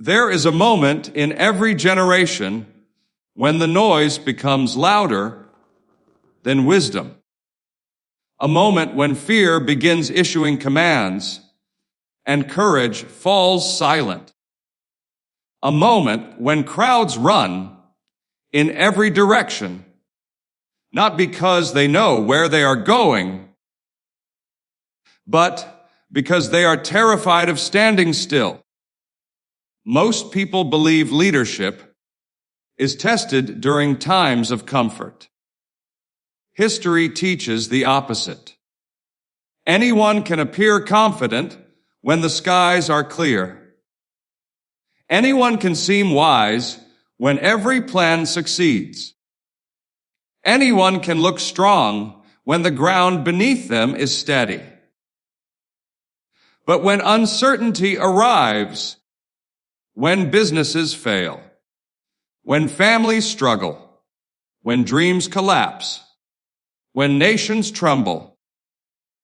There is a moment in every generation when the noise becomes louder than wisdom. A moment when fear begins issuing commands and courage falls silent. A moment when crowds run in every direction, not because they know where they are going, but because they are terrified of standing still. Most people believe leadership is tested during times of comfort. History teaches the opposite. Anyone can appear confident when the skies are clear. Anyone can seem wise when every plan succeeds. Anyone can look strong when the ground beneath them is steady. But when uncertainty arrives, when businesses fail, when families struggle, when dreams collapse, when nations tremble,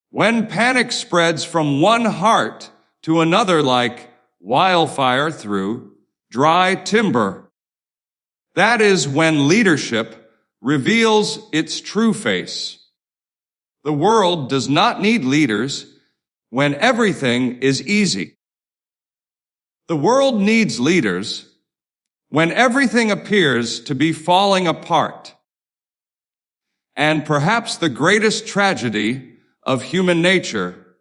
when panic spreads from one heart to another like wildfire through dry timber, that is when leadership reveals its true face. The world does not need leaders when everything is easy. The world needs leaders when everything appears to be falling apart. And perhaps the greatest tragedy of human nature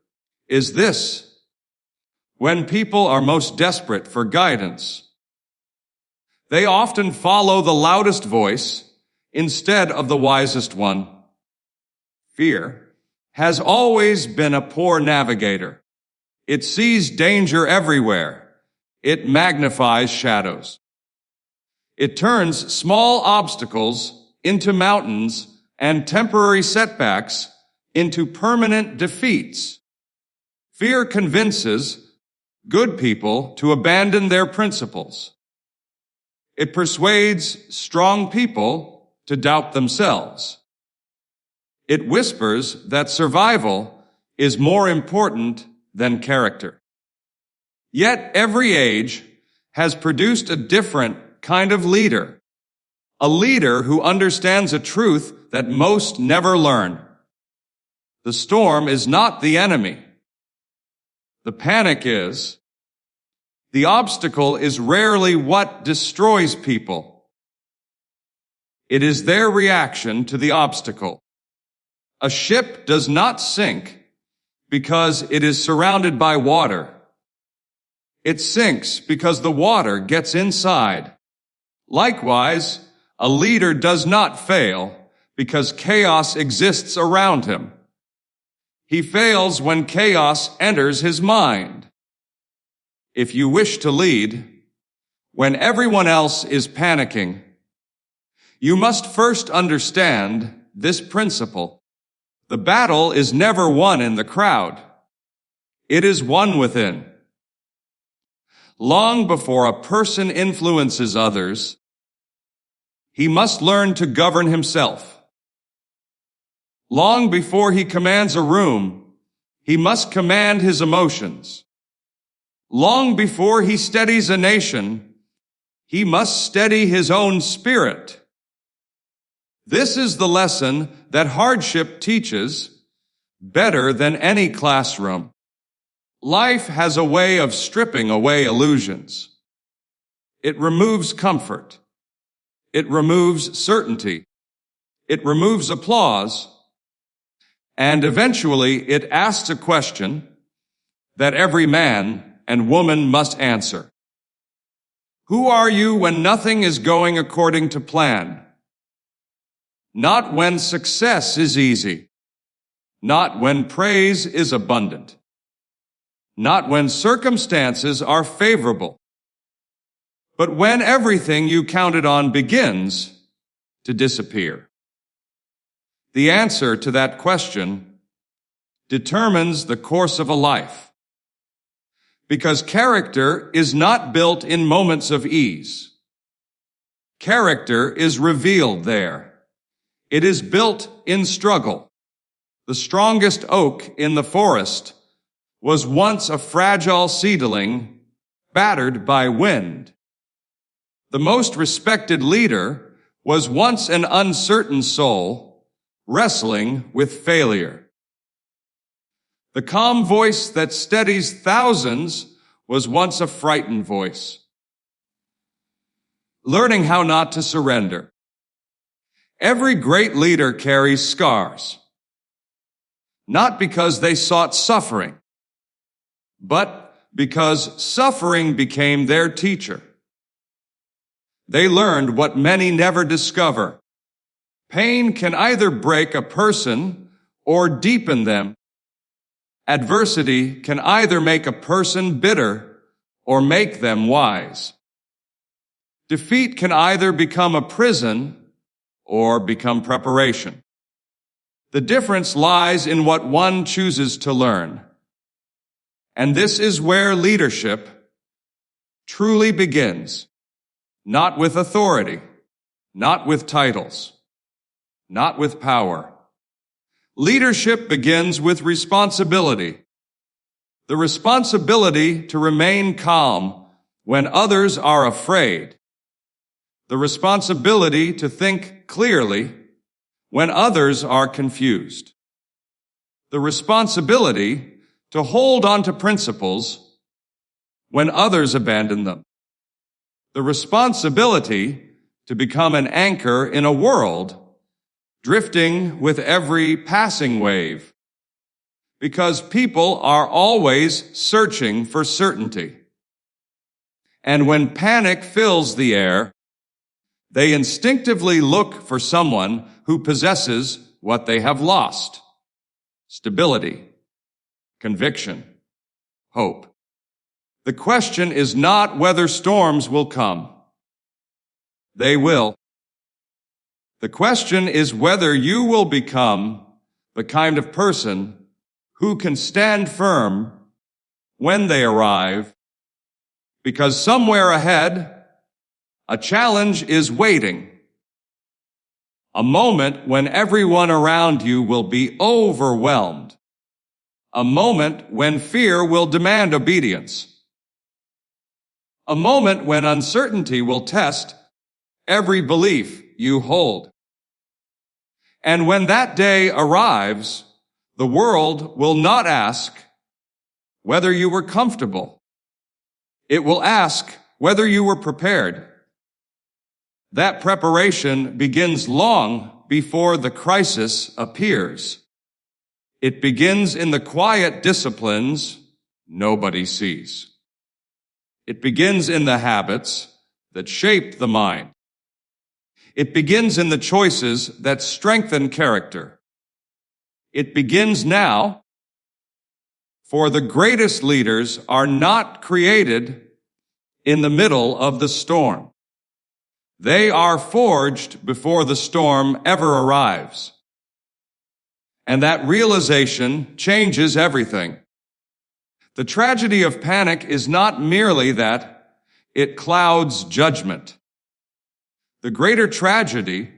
is this: when people are most desperate for guidance, they often follow the loudest voice instead of the wisest one. Fear has always been a poor navigator. It sees danger everywhere. It magnifies shadows. It turns small obstacles into mountains and temporary setbacks into permanent defeats. Fear convinces good people to abandon their principles. It persuades strong people to doubt themselves. It whispers that survival is more important than character. Yet every age has produced a different kind of leader, a leader who understands a truth that most never learn. The storm is not the enemy. The panic is. The obstacle is rarely what destroys people. It is their reaction to the obstacle. A ship does not sink because it is surrounded by water. It sinks because the water gets inside. Likewise, a leader does not fail because chaos exists around him. He fails when chaos enters his mind. If you wish to lead, when everyone else is panicking, you must first understand this principle. The battle is never won in the crowd. It is won within. Long before a person influences others, he must learn to govern himself. Long before he commands a room, he must command his emotions. Long before he steadies a nation, he must steady his own spirit. This is the lesson that hardship teaches better than any classroom. Life has a way of stripping away illusions. It removes comfort. It removes certainty. It removes applause. And eventually it asks a question that every man and woman must answer. Who are you when nothing is going according to plan? Not when success is easy. Not when praise is abundant. Not when circumstances are favorable. But when everything you counted on begins to disappear. The answer to that question determines the course of a life. Because character is not built in moments of ease. Character is revealed there. It is built in struggle. The strongest oak in the forest was once a fragile seedling battered by wind. The most respected leader was once an uncertain soul, wrestling with failure. The calm voice that steadies thousands was once a frightened voice. Learning how not to surrender. Every great leader carries scars, not because they sought suffering, but because suffering became their teacher. They learned what many never discover. Pain can either break a person or deepen them. Adversity can either make a person bitter or make them wise. Defeat can either become a prison or become preparation. The difference lies in what one chooses to learn. And this is where leadership truly begins. Not with authority, not with titles, not with power. Leadership begins with responsibility. The responsibility to remain calm when others are afraid. The responsibility to think clearly when others are confused. The responsibility to hold on to principles when others abandon them. The responsibility to become an anchor in a world drifting with every passing wave, because people are always searching for certainty. And when panic fills the air, they instinctively look for someone who possesses what they have lost: stability, conviction, hope. The question is not whether storms will come. They will. The question is whether you will become the kind of person who can stand firm when they arrive, because somewhere ahead, a challenge is waiting. A moment when everyone around you will be overwhelmed. A moment when fear will demand obedience. A moment when uncertainty will test every belief you hold. And when that day arrives, the world will not ask whether you were comfortable. It will ask whether you were prepared. That preparation begins long before the crisis appears. It begins in the quiet disciplines nobody sees. It begins in the habits that shape the mind. It begins in the choices that strengthen character. It begins now, for the greatest leaders are not created in the middle of the storm. They are forged before the storm ever arrives. And that realization changes everything. The tragedy of panic is not merely that it clouds judgment. The greater tragedy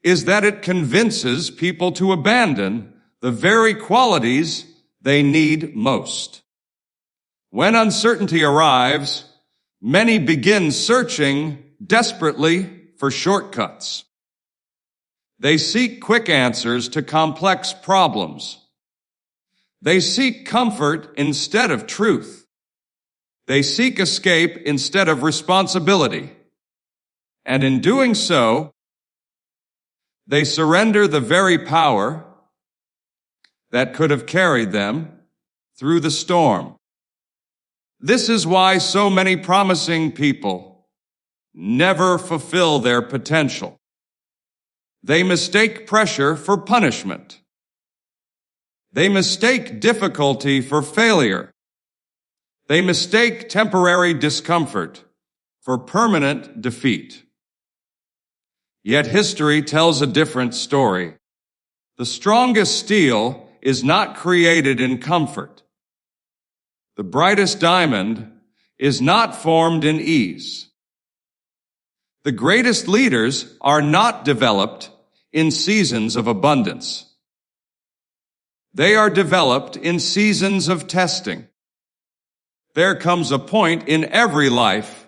is that it convinces people to abandon the very qualities they need most. When uncertainty arrives, many begin searching desperately for shortcuts. They seek quick answers to complex problems. They seek comfort instead of truth. They seek escape instead of responsibility. And in doing so, they surrender the very power that could have carried them through the storm. This is why so many promising people never fulfill their potential. They mistake pressure for punishment. They mistake difficulty for failure. They mistake temporary discomfort for permanent defeat. Yet history tells a different story. The strongest steel is not created in comfort. The brightest diamond is not formed in ease. The greatest leaders are not developed in seasons of abundance. They are developed in seasons of testing. There comes a point in every life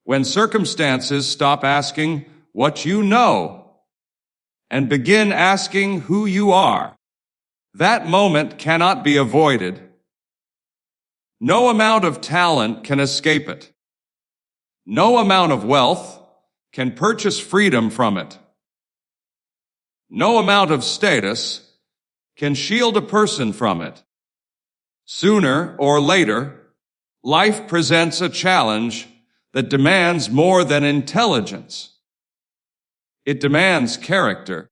when circumstances stop asking what you know and begin asking who you are. That moment cannot be avoided. No amount of talent can escape it. No amount of wealth can purchase freedom from it. No amount of status can shield a person from it. Sooner or later, life presents a challenge that demands more than intelligence. It demands character.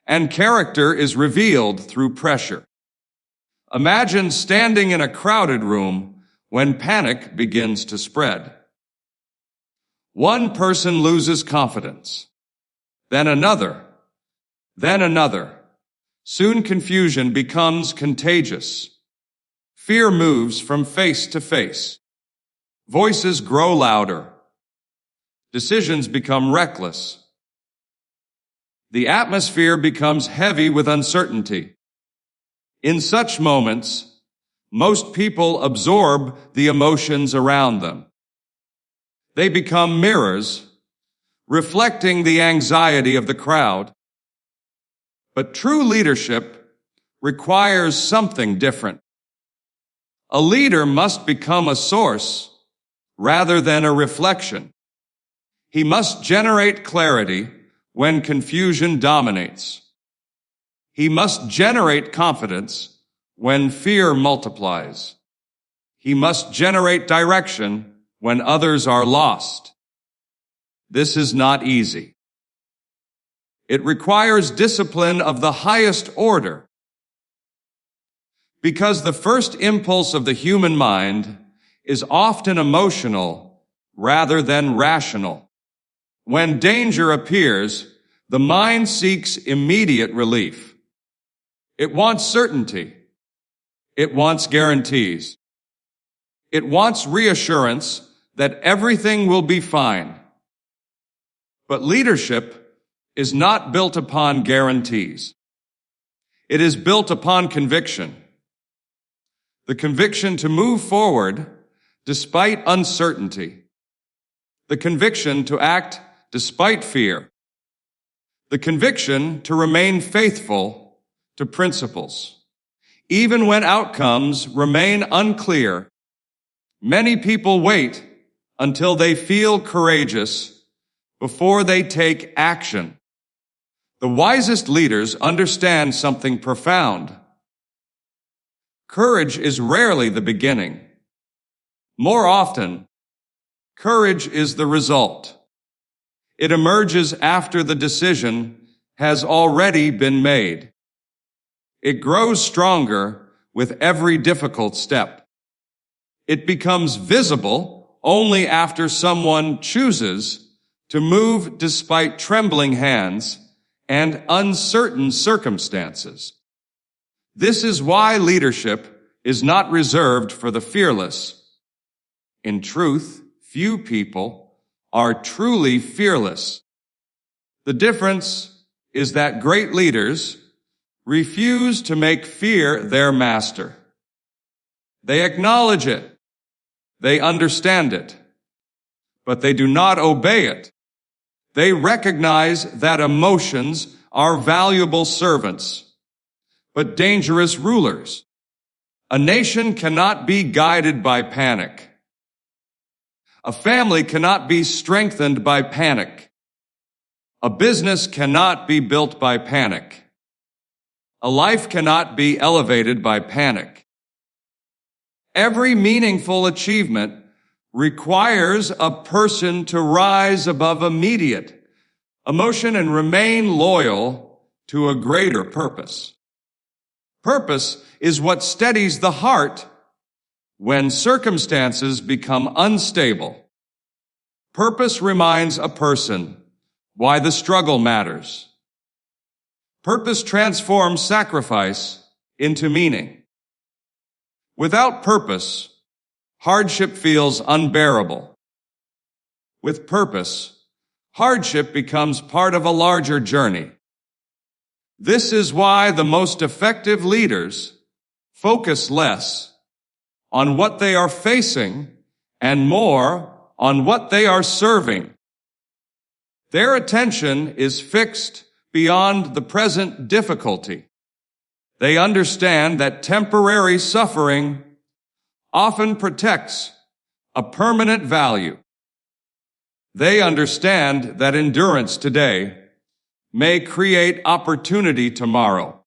And character is revealed through pressure. Imagine standing in a crowded room when panic begins to spread. One person loses confidence, then another, then another. Soon confusion becomes contagious. Fear moves from face to face. Voices grow louder. Decisions become reckless. The atmosphere becomes heavy with uncertainty. In such moments, most people absorb the emotions around them. They become mirrors, reflecting the anxiety of the crowd. But true leadership requires something different. A leader must become a source rather than a reflection. He must generate clarity when confusion dominates. He must generate confidence when fear multiplies. He must generate direction when others are lost. This is not easy. It requires discipline of the highest order. Because the first impulse of the human mind is often emotional rather than rational. When danger appears, the mind seeks immediate relief. It wants certainty. It wants guarantees. It wants reassurance that everything will be fine. But leadership is not built upon guarantees. It is built upon conviction. The conviction to move forward despite uncertainty. The conviction to act despite fear. The conviction to remain faithful to principles. Even when outcomes remain unclear, many people wait until they feel courageous before they take action. The wisest leaders understand something profound. Courage is rarely the beginning. More often, courage is the result. It emerges after the decision has already been made. It grows stronger with every difficult step. It becomes visible only after someone chooses to move despite trembling hands and uncertain circumstances. This is why leadership is not reserved for the fearless. In truth, few people are truly fearless. The difference is that great leaders refuse to make fear their master. They acknowledge it. They understand it. But they do not obey it. They recognize that emotions are valuable servants, but dangerous rulers. A nation cannot be guided by panic. A family cannot be strengthened by panic. A business cannot be built by panic. A life cannot be elevated by panic. Every meaningful achievement requires a person to rise above immediate emotion and remain loyal to a greater purpose. Purpose is what steadies the heart when circumstances become unstable. Purpose reminds a person why the struggle matters. Purpose transforms sacrifice into meaning. Without purpose, hardship feels unbearable. With purpose, hardship becomes part of a larger journey. This is why the most effective leaders focus less on what they are facing and more on what they are serving. Their attention is fixed beyond the present difficulty. They understand that temporary suffering often protects a permanent value. They understand that endurance today may create opportunity tomorrow.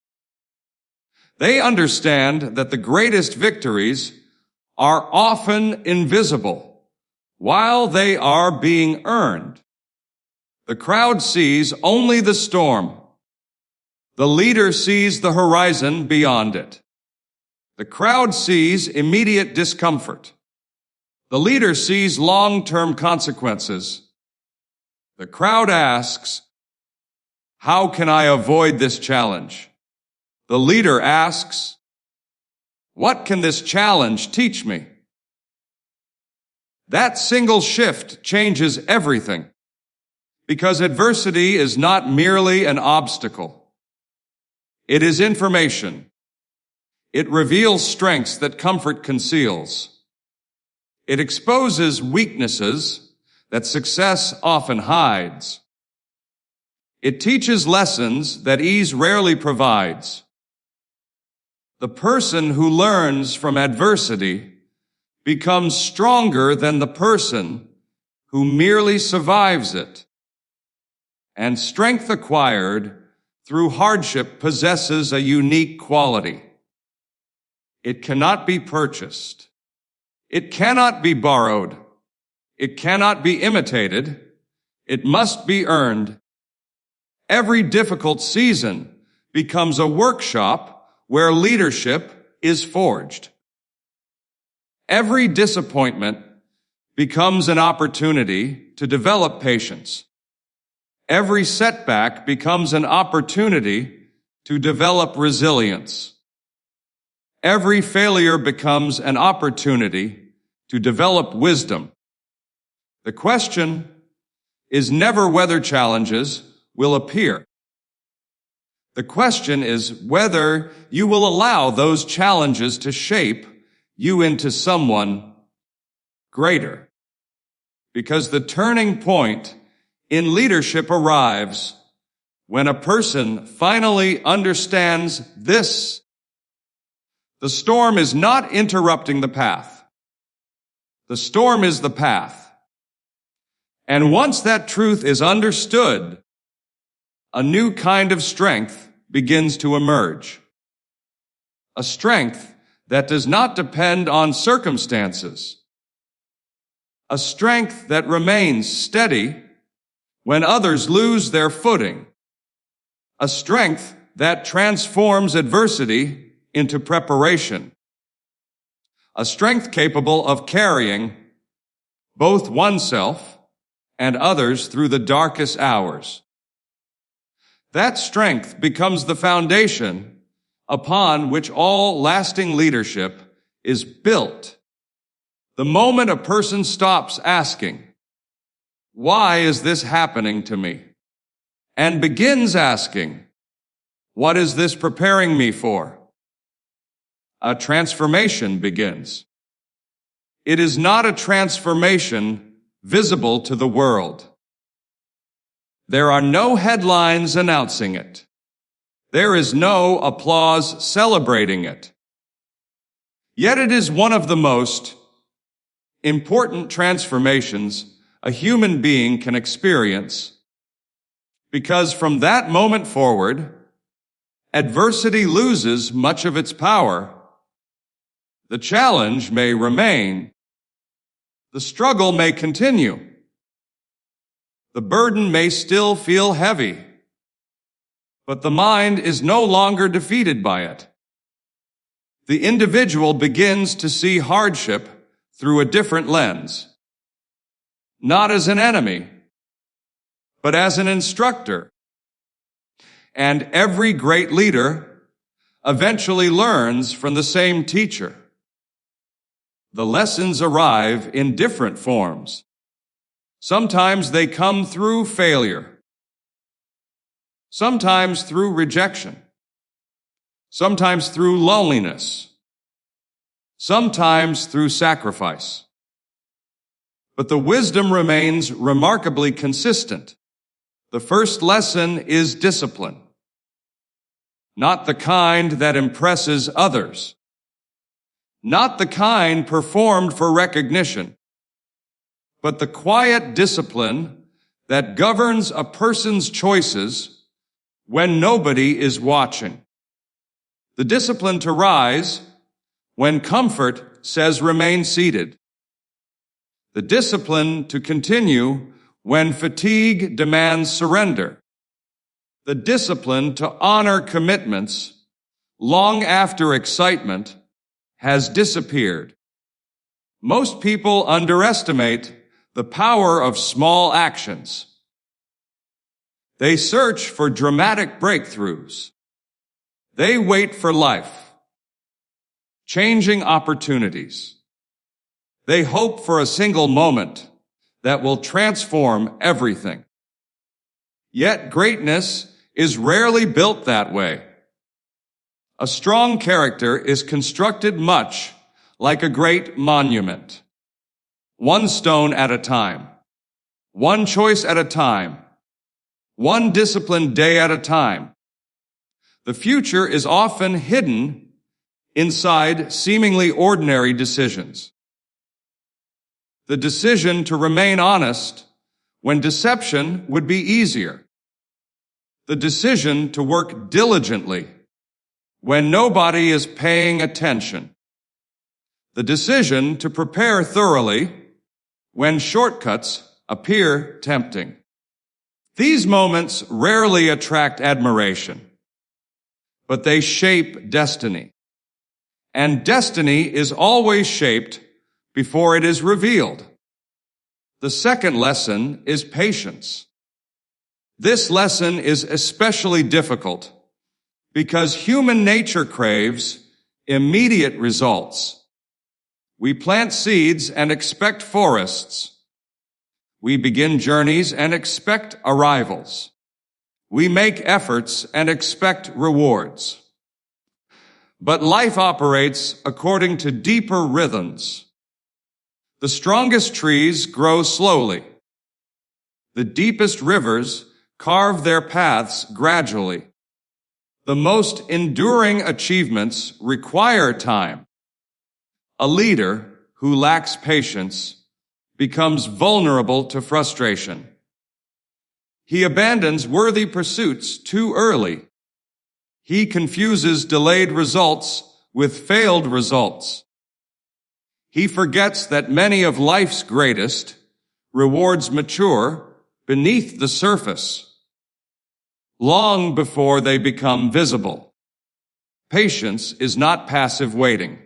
They understand that the greatest victories are often invisible while they are being earned. The crowd sees only the storm. The leader sees the horizon beyond it. The crowd sees immediate discomfort. The leader sees long-term consequences. The crowd asks, "How can I avoid this challenge?" The leader asks, "What can this challenge teach me?" That single shift changes everything, because adversity is not merely an obstacle. It is information. It reveals strengths that comfort conceals. It exposes weaknesses that success often hides. It teaches lessons that ease rarely provides. The person who learns from adversity becomes stronger than the person who merely survives it. And strength acquired through hardship possesses a unique quality. It cannot be purchased. It cannot be borrowed. It cannot be imitated. It must be earned. Every difficult season becomes a workshop where leadership is forged. Every disappointment becomes an opportunity to develop patience. Every setback becomes an opportunity to develop resilience. Every failure becomes an opportunity to develop wisdom. The question is never whether challenges will appear. The question is whether you will allow those challenges to shape you into someone greater. Because the turning point in leadership arrives when a person finally understands this: the storm is not interrupting the path. The storm is the path. And once that truth is understood, a new kind of strength begins to emerge. A strength that does not depend on circumstances. A strength that remains steady when others lose their footing. A strength that transforms adversity into preparation. A strength capable of carrying both oneself and others through the darkest hours. That strength becomes the foundation upon which all lasting leadership is built. The moment a person stops asking, "Why is this happening to me?" and begins asking, "What is this preparing me for?" a transformation begins. It is not a transformation visible to the world. There are no headlines announcing it. There is no applause celebrating it. Yet it is one of the most important transformations a human being can experience, because from that moment forward, adversity loses much of its power. The challenge may remain. The struggle may continue. The burden may still feel heavy, but the mind is no longer defeated by it. The individual begins to see hardship through a different lens, not as an enemy, but as an instructor. And every great leader eventually learns from the same teacher. The lessons arrive in different forms. Sometimes they come through failure. Sometimes through rejection. Sometimes through loneliness. sometimes through sacrifice. But the wisdom remains remarkably consistent. The first lesson is discipline. Not the kind that impresses others. Not the kind performed for recognition, but the quiet discipline that governs a person's choices when nobody is watching. The discipline to rise when comfort says remain seated. The discipline to continue when fatigue demands surrender. The discipline to honor commitments long after excitement has disappeared. Most people underestimate the power of small actions. They search for dramatic breakthroughs. They wait for life, changing opportunities. They hope for a single moment that will transform everything. Yet greatness is rarely built that way. A strong character is constructed much like a great monument. One stone at a time, one choice at a time, one disciplined day at a time. The future is often hidden inside seemingly ordinary decisions. The decision to remain honest when deception would be easier. The decision to work diligently when nobody is paying attention. The decision to prepare thoroughly when shortcuts appear tempting. These moments rarely attract admiration, but they shape destiny. And destiny is always shaped before it is revealed. The second lesson is patience. This lesson is especially difficult because human nature craves immediate results. We plant seeds and expect forests. We begin journeys and expect arrivals. We make efforts and expect rewards. But life operates according to deeper rhythms. The strongest trees grow slowly. The deepest rivers carve their paths gradually. The most enduring achievements require time. A leader who lacks patience becomes vulnerable to frustration. He abandons worthy pursuits too early. He confuses delayed results with failed results. He forgets that many of life's greatest rewards mature beneath the surface, long before they become visible. Patience is not passive waiting.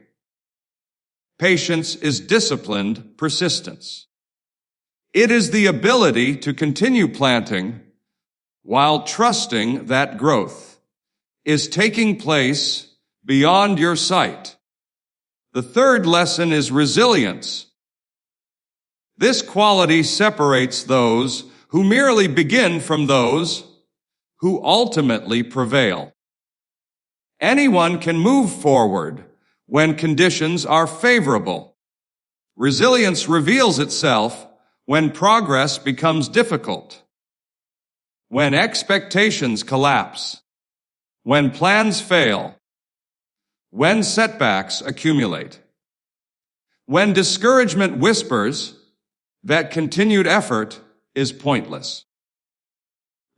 Patience is disciplined persistence. It is the ability to continue planting while trusting that growth is taking place beyond your sight. The third lesson is resilience. This quality separates those who merely begin from those who ultimately prevail. Anyone can move forward when conditions are favorable. Resilience reveals itself when progress becomes difficult, when expectations collapse, when plans fail, when setbacks accumulate, when discouragement whispers that continued effort is pointless.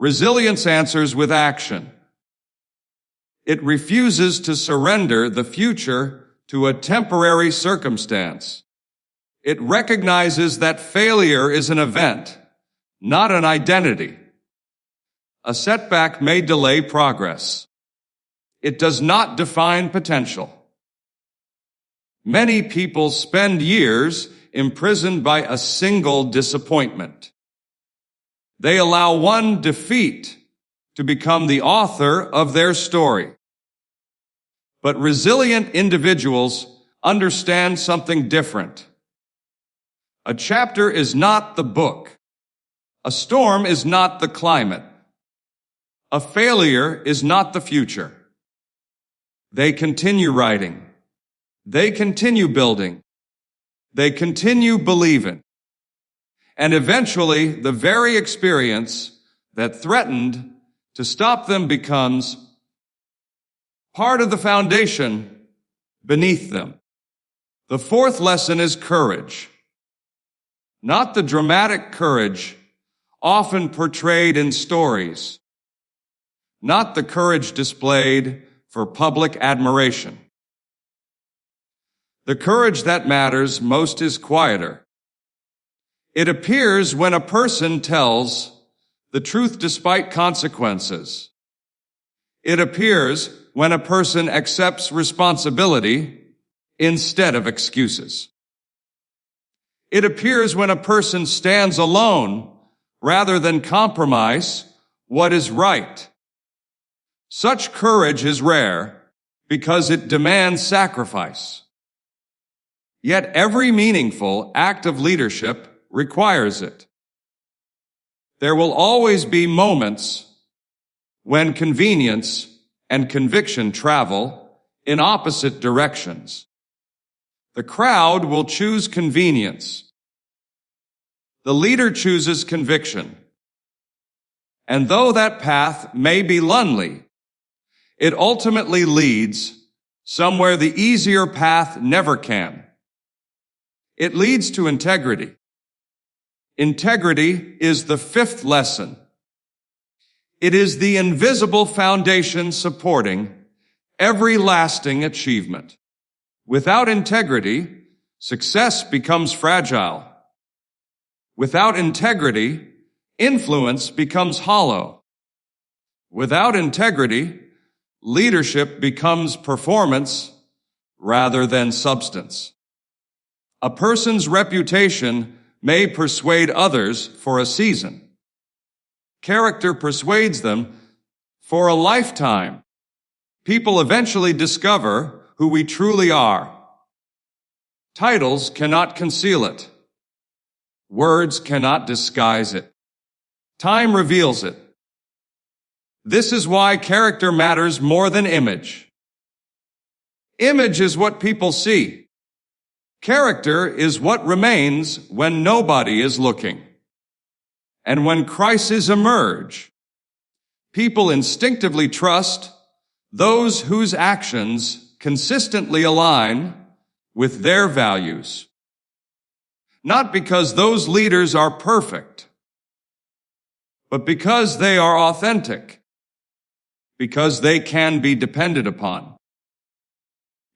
Resilience answers with action. It refuses to surrender the future to a temporary circumstance. It recognizes that failure is an event, not an identity. A setback may delay progress. It does not define potential. Many people spend years imprisoned by a single disappointment. They allow one defeat to become the author of their story. But resilient individuals understand something different. A chapter is not the book. A storm is not the climate. A failure is not the future. They continue writing. They continue building. They continue believing. And eventually, the very experience that threatened to stop them becomes part of the foundation beneath them. The fourth lesson is courage. Not the dramatic courage often portrayed in stories. Not the courage displayed for public admiration. The courage that matters most is quieter. It appears when a person tells the truth despite consequences. It appears when a person accepts responsibility instead of excuses. It appears when a person stands alone rather than compromise what is right. Such courage is rare because it demands sacrifice. Yet every meaningful act of leadership requires it. There will always be moments when convenience and conviction travel in opposite directions. The crowd will choose convenience. The leader chooses conviction. And though that path may be lonely, it ultimately leads somewhere the easier path never can. It leads to integrity. Integrity is the fifth lesson. It is the invisible foundation supporting every lasting achievement. Without integrity, success becomes fragile. Without integrity, influence becomes hollow. Without integrity, leadership becomes performance rather than substance. A person's reputation may persuade others for a season. Character persuades them for a lifetime. People eventually discover who we truly are. Titles cannot conceal it. Words cannot disguise it. Time reveals it. This is why character matters more than image. Image is what people see. Character is what remains when nobody is looking. And when crises emerge, people instinctively trust those whose actions consistently align with their values. Not because those leaders are perfect, but because they are authentic, because they can be depended upon,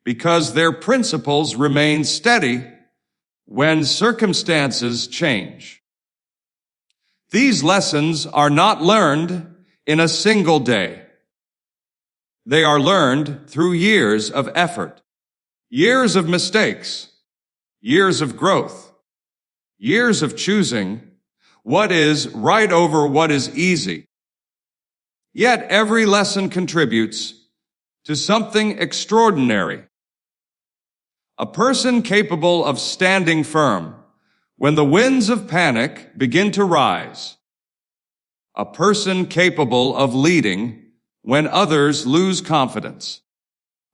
because their principles remain steady when circumstances change. These lessons are not learned in a single day. They are learned through years of effort, years of mistakes, years of growth, years of choosing what is right over what is easy. Yet every lesson contributes to something extraordinary. A person capable of standing firm when the winds of panic begin to rise. A person capable of leading when others lose confidence.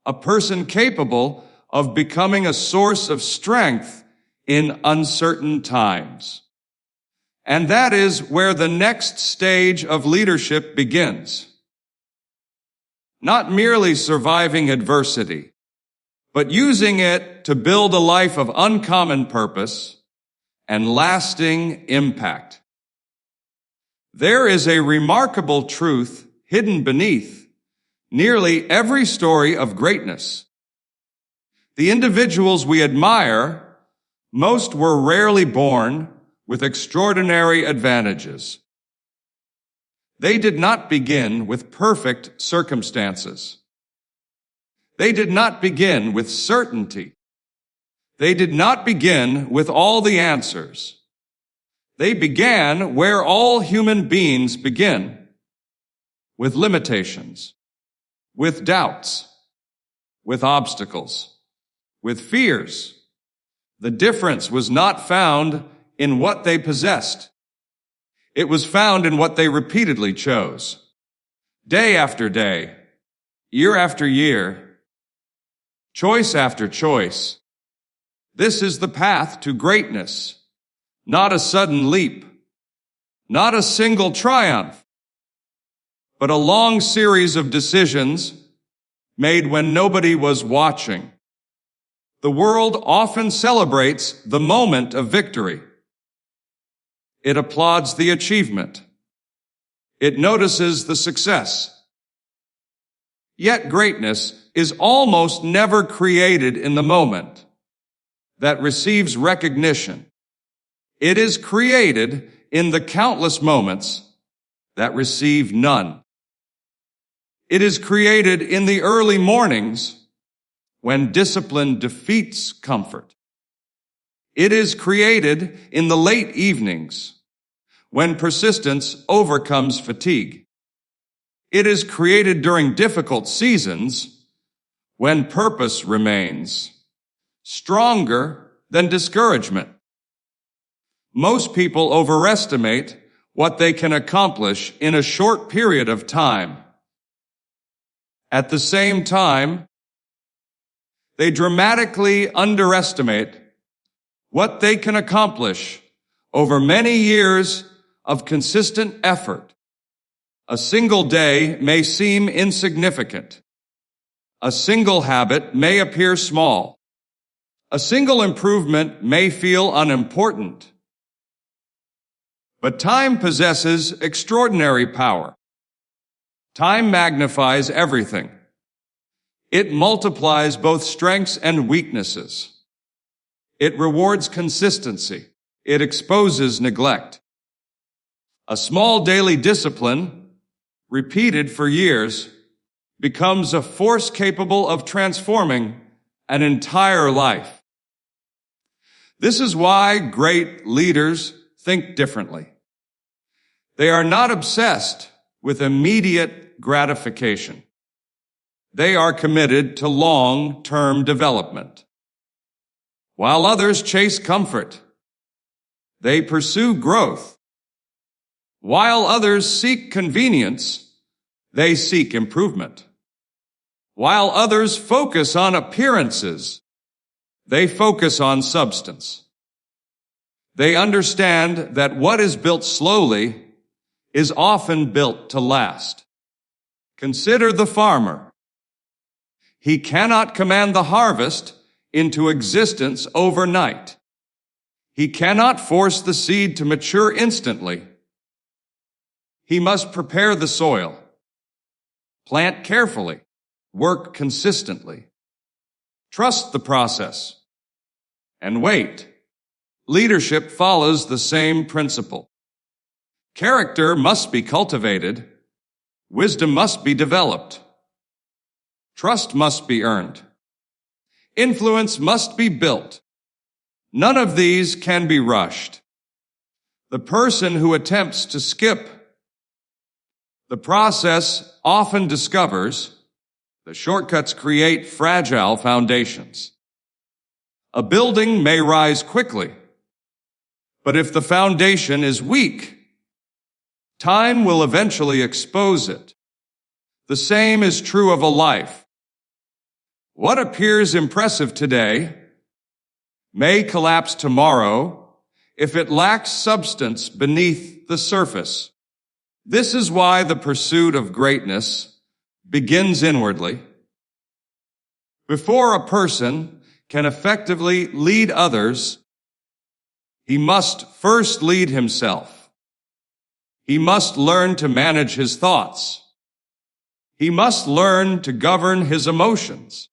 A person capable of becoming a source of strength in uncertain times. And that is where the next stage of leadership begins. Not merely surviving adversity, but using it to build a life of uncommon purpose and lasting impact. There is a remarkable truth hidden beneath nearly every story of greatness. The individuals we admire most were rarely born with extraordinary advantages. They did not begin with perfect circumstances. They did not begin with certainty. They did not begin with all the answers. They began where all human beings begin, with limitations, with doubts, with obstacles, with fears. The difference was not found in what they possessed. It was found in what they repeatedly chose. Day after day, year after year, choice after choice. This is the path to greatness, not a sudden leap, not a single triumph, but a long series of decisions made when nobody was watching. The world often celebrates the moment of victory. It applauds the achievement. It notices the success. Yet greatness is almost never created in the moment that receives recognition. It is created in the countless moments that receive none. It is created in the early mornings when discipline defeats comfort. It is created in the late evenings when persistence overcomes fatigue. It is created during difficult seasons when purpose remains stronger than discouragement. Most people overestimate what they can accomplish in a short period of time. At the same time, they dramatically underestimate what they can accomplish over many years of consistent effort. A single day may seem insignificant. A single habit may appear small. A single improvement may feel unimportant. But time possesses extraordinary power. Time magnifies everything. It multiplies both strengths and weaknesses. It rewards consistency. It exposes neglect. A small daily discipline, repeated for years, becomes a force capable of transforming an entire life. This is why great leaders think differently. They are not obsessed with immediate gratification. They are committed to long-term development. While others chase comfort, they pursue growth. While others seek convenience, they seek improvement. While others focus on appearances, they focus on substance. They understand that what is built slowly is often built to last. Consider the farmer. He cannot command the harvest into existence overnight. He cannot force the seed to mature instantly. He must prepare the soil, plant carefully, work consistently, trust the process, and wait. Leadership follows the same principle. Character must be cultivated. Wisdom must be developed. Trust must be earned. Influence must be built. None of these can be rushed. The person who attempts to skip the process often discovers the shortcuts create fragile foundations. A building may rise quickly, but if the foundation is weak, time will eventually expose it. The same is true of a life. What appears impressive today may collapse tomorrow if it lacks substance beneath the surface. This is why the pursuit of greatness begins inwardly. Before a person can effectively lead others, he must first lead himself. He must learn to manage his thoughts. He must learn to govern his emotions.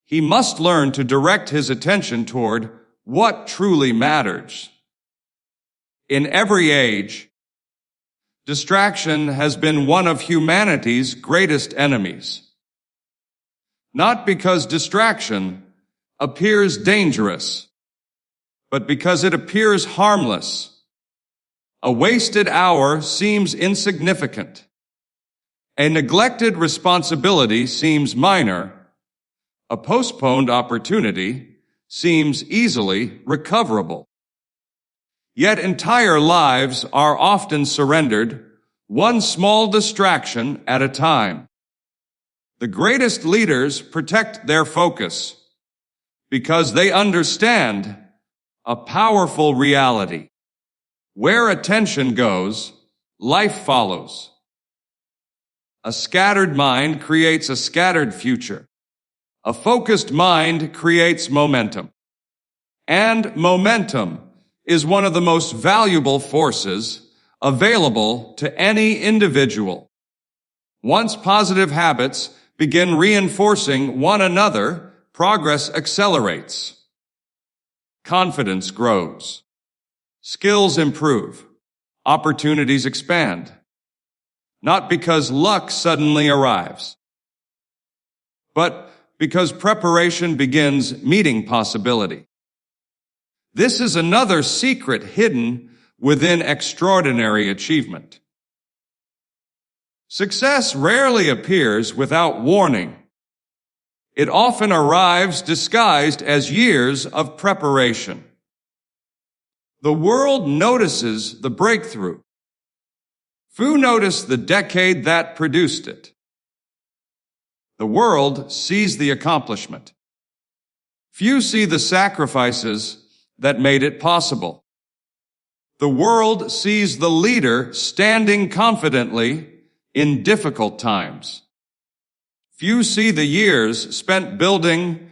He must learn to direct his attention toward what truly matters. In every age, distraction has been one of humanity's greatest enemies. Not because distraction appears dangerous, but because it appears harmless. A wasted hour seems insignificant. A neglected responsibility seems minor. A postponed opportunity seems easily recoverable. Yet entire lives are often surrendered, one small distraction at a time. The greatest leaders protect their focus because they understand a powerful reality. Where attention goes, life follows. A scattered mind creates a scattered future. A focused mind creates momentum. And momentum is one of the most valuable forces available to any individual. Once positive habits begin reinforcing one another, progress accelerates. Confidence grows. Skills improve. Opportunities expand. Not because luck suddenly arrives, but because preparation begins meeting possibility. This is another secret hidden within extraordinary achievement. Success rarely appears without warning. It often arrives disguised as years of preparation. The world notices the breakthrough. Few notice the decade that produced it. The world sees the accomplishment. Few see the sacrifices that made it possible. The world sees the leader standing confidently in difficult times. Few see the years spent building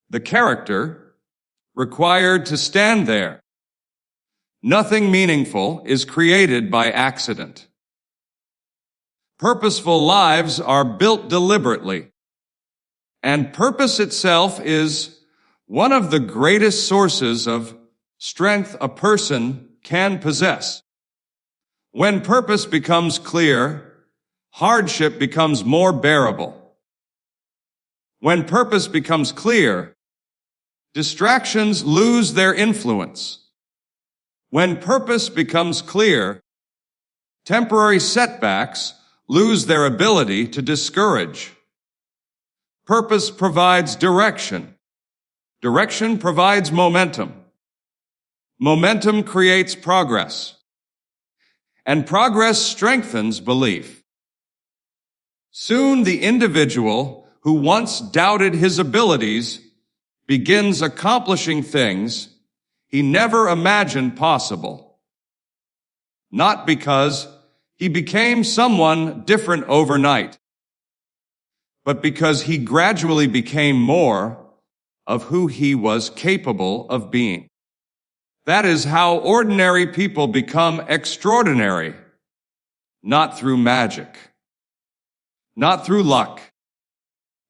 the character required to stand there. Nothing meaningful is created by accident. Purposeful lives are built deliberately, and purpose itself is one of the greatest sources of strength a person can possess. When purpose becomes clear, hardship becomes more bearable. When purpose becomes clear, distractions lose their influence. When purpose becomes clear, temporary setbacks lose their ability to discourage. Purpose provides direction. Direction provides momentum. Momentum creates progress. And progress strengthens belief. Soon the individual who once doubted his abilities begins accomplishing things he never imagined possible. Not because he became someone different overnight, but because he gradually became more of who he was capable of being. That is how ordinary people become extraordinary, not through magic, not through luck,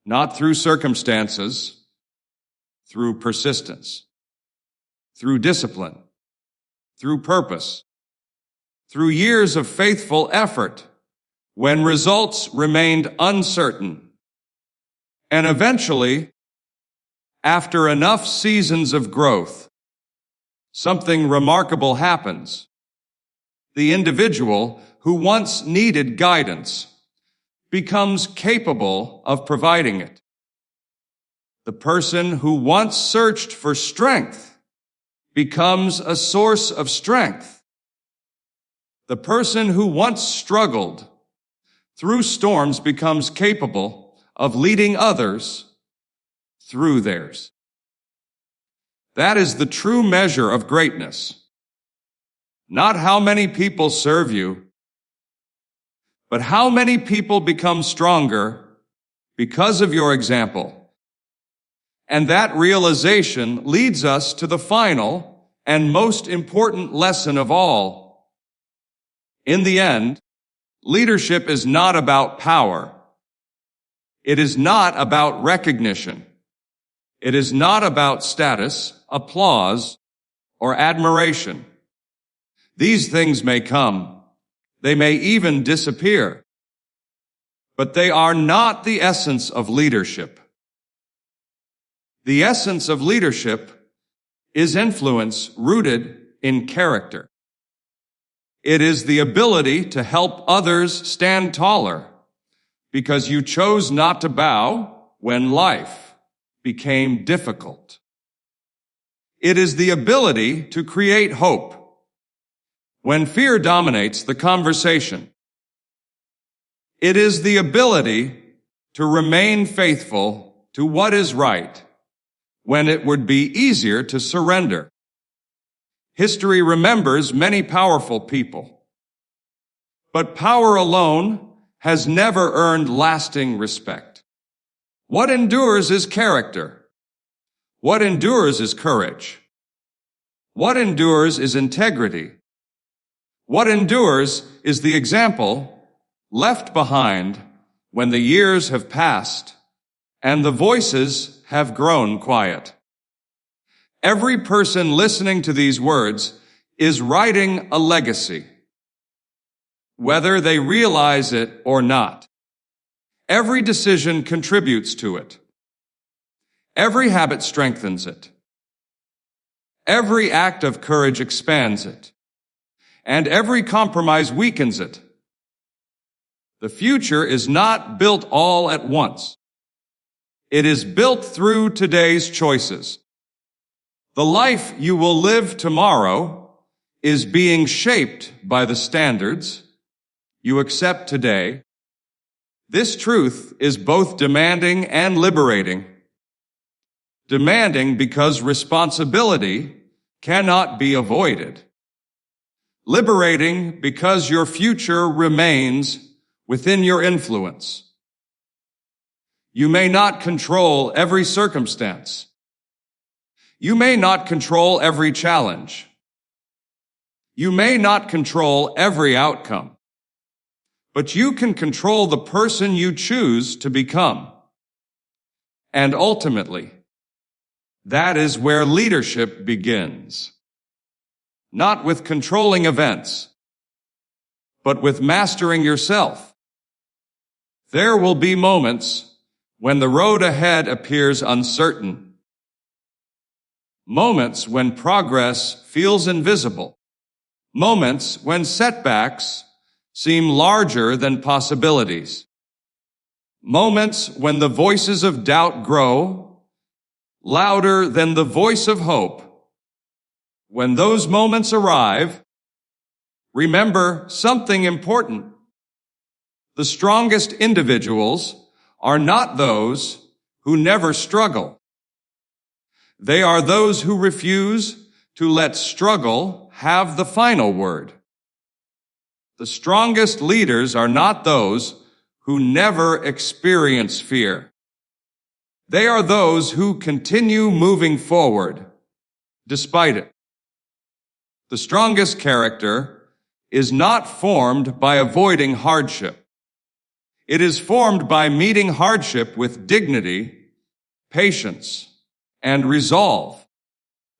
not through circumstances, through persistence, through discipline, through purpose, through years of faithful effort when results remained uncertain. And eventually, after enough seasons of growth, something remarkable happens. The individual who once needed guidance becomes capable of providing it. The person who once searched for strength becomes a source of strength. The person who once struggled through storms becomes capable of leading others through theirs. That is the true measure of greatness. Not how many people serve you, but how many people become stronger because of your example. And that realization leads us to the final and most important lesson of all. In the end, leadership is not about power. It is not about recognition. It is not about status, applause, or admiration. These things may come. They may even disappear. But they are not the essence of leadership. The essence of leadership is influence rooted in character. It is the ability to help others stand taller because you chose not to bow when life became difficult. It is the ability to create hope when fear dominates the conversation. It is the ability to remain faithful to what is right when it would be easier to surrender. History remembers many powerful people, but power alone has never earned lasting respect. What endures is character. What endures is courage. What endures is integrity. What endures is the example left behind when the years have passed and the voices have grown quiet. Every person listening to these words is writing a legacy, whether they realize it or not. Every decision contributes to it. Every habit strengthens it. Every act of courage expands it. And every compromise weakens it. The future is not built all at once. It is built through today's choices. The life you will live tomorrow is being shaped by the standards you accept today. This truth is both demanding and liberating. Demanding because responsibility cannot be avoided. Liberating because your future remains within your influence. You may not control every circumstance. You may not control every challenge. You may not control every outcome. But you can control the person you choose to become. And ultimately, that is where leadership begins. Not with controlling events, but with mastering yourself. There will be moments when the road ahead appears uncertain. Moments when progress feels invisible. Moments when setbacks seem larger than possibilities. Moments when the voices of doubt grow louder than the voice of hope. When those moments arrive, remember something important. The strongest individuals are not those who never struggle. They are those who refuse to let struggle have the final word. The strongest leaders are not those who never experience fear. They are those who continue moving forward despite it. The strongest character is not formed by avoiding hardship. It is formed by meeting hardship with dignity, patience, and resolve.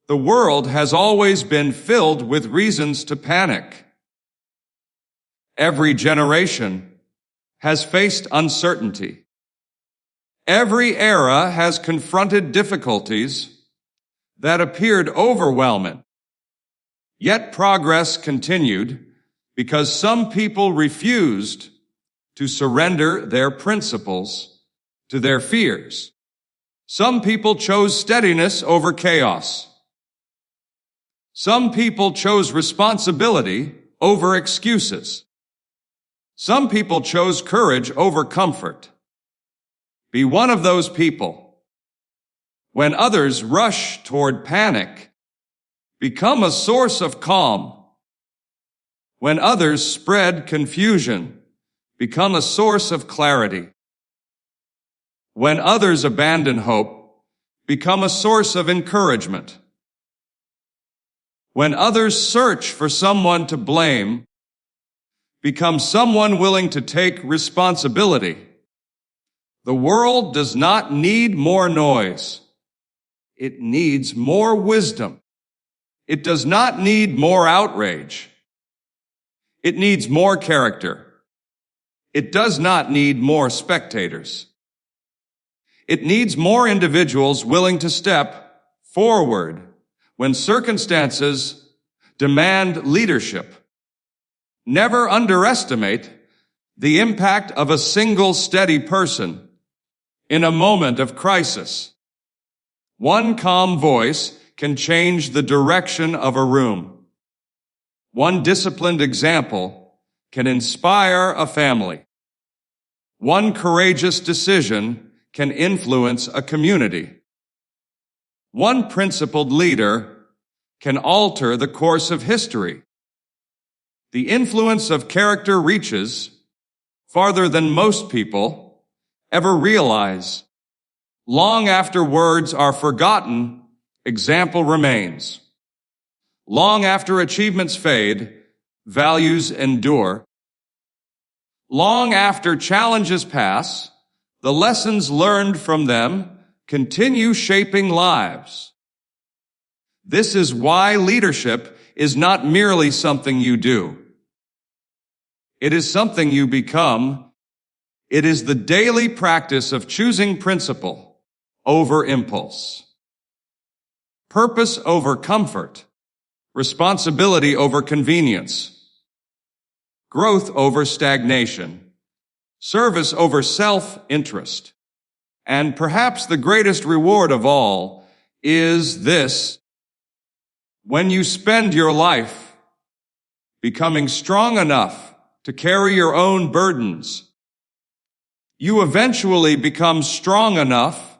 The world has always been filled with reasons to panic. Every generation has faced uncertainty. Every era has confronted difficulties that appeared overwhelming. Yet progress continued because some people refused to surrender their principles to their fears. Some people chose steadiness over chaos. Some people chose responsibility over excuses. Some people chose courage over comfort. Be one of those people. When others rush toward panic, become a source of calm. When others spread confusion, become a source of clarity. When others abandon hope, become a source of encouragement. When others search for someone to blame, become someone willing to take responsibility. The world does not need more noise. It needs more wisdom. It does not need more outrage. It needs more character. It does not need more spectators. It needs more individuals willing to step forward when circumstances demand leadership. Never underestimate the impact of a single steady person in a moment of crisis. One calm voice can change the direction of a room. One disciplined example can inspire a family. One courageous decision can influence a community. One principled leader can alter the course of history. The influence of character reaches farther than most people ever realize. Long after words are forgotten, example remains. Long after achievements fade, values endure. Long after challenges pass, the lessons learned from them continue shaping lives. This is why leadership is not merely something you do. It is something you become. It is the daily practice of choosing principle over impulse, purpose over comfort, responsibility over convenience, growth over stagnation, service over self-interest. And perhaps the greatest reward of all is this: when you spend your life becoming strong enough to carry your own burdens, you eventually become strong enough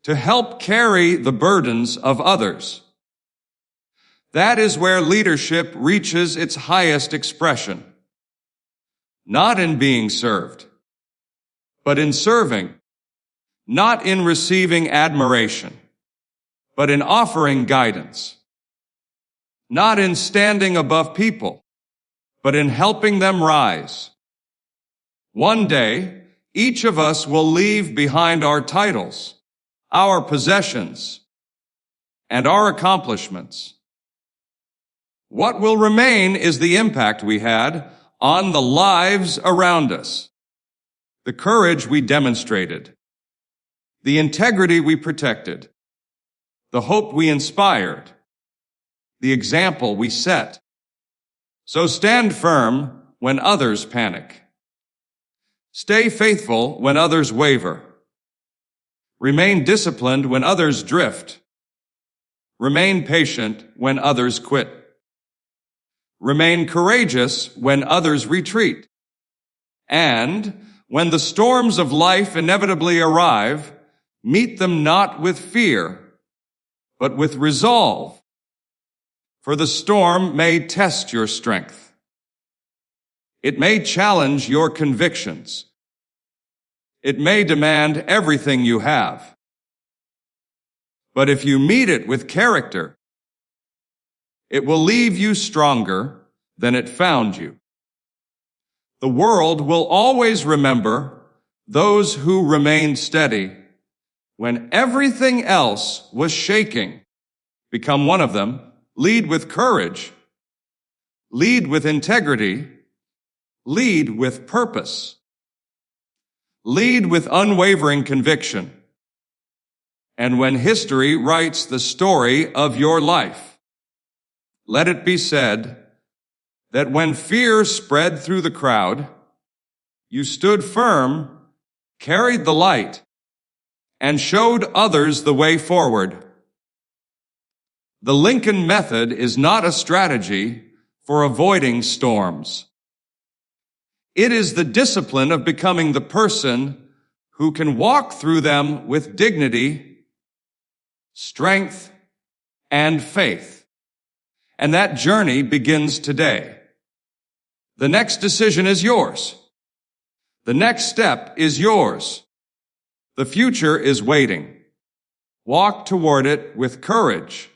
to help carry the burdens of others. That is where leadership reaches its highest expression. Not in being served, but in serving. Not in receiving admiration, but in offering guidance. Not in standing above people, but in helping them rise. One day, each of us will leave behind our titles, our possessions, and our accomplishments. What will remain is the impact we had on the lives around us, the courage we demonstrated, the integrity we protected, the hope we inspired, the example we set. So stand firm when others panic. Stay faithful when others waver. Remain disciplined when others drift. Remain patient when others quit. Remain courageous when others retreat. And when the storms of life inevitably arrive, meet them not with fear, but with resolve. For the storm may test your strength. It may challenge your convictions. It may demand everything you have. But if you meet it with character, it will leave you stronger than it found you. The world will always remember those who remained steady when everything else was shaking. Become one of them. Lead with courage. Lead with integrity. Lead with purpose. Lead with unwavering conviction. And when history writes the story of your life, let it be said that when fear spread through the crowd, you stood firm, carried the light, and showed others the way forward. The Lincoln method is not a strategy for avoiding storms. It is the discipline of becoming the person who can walk through them with dignity, strength, and faith. And that journey begins today. The next decision is yours. The next step is yours. The future is waiting. Walk toward it with courage,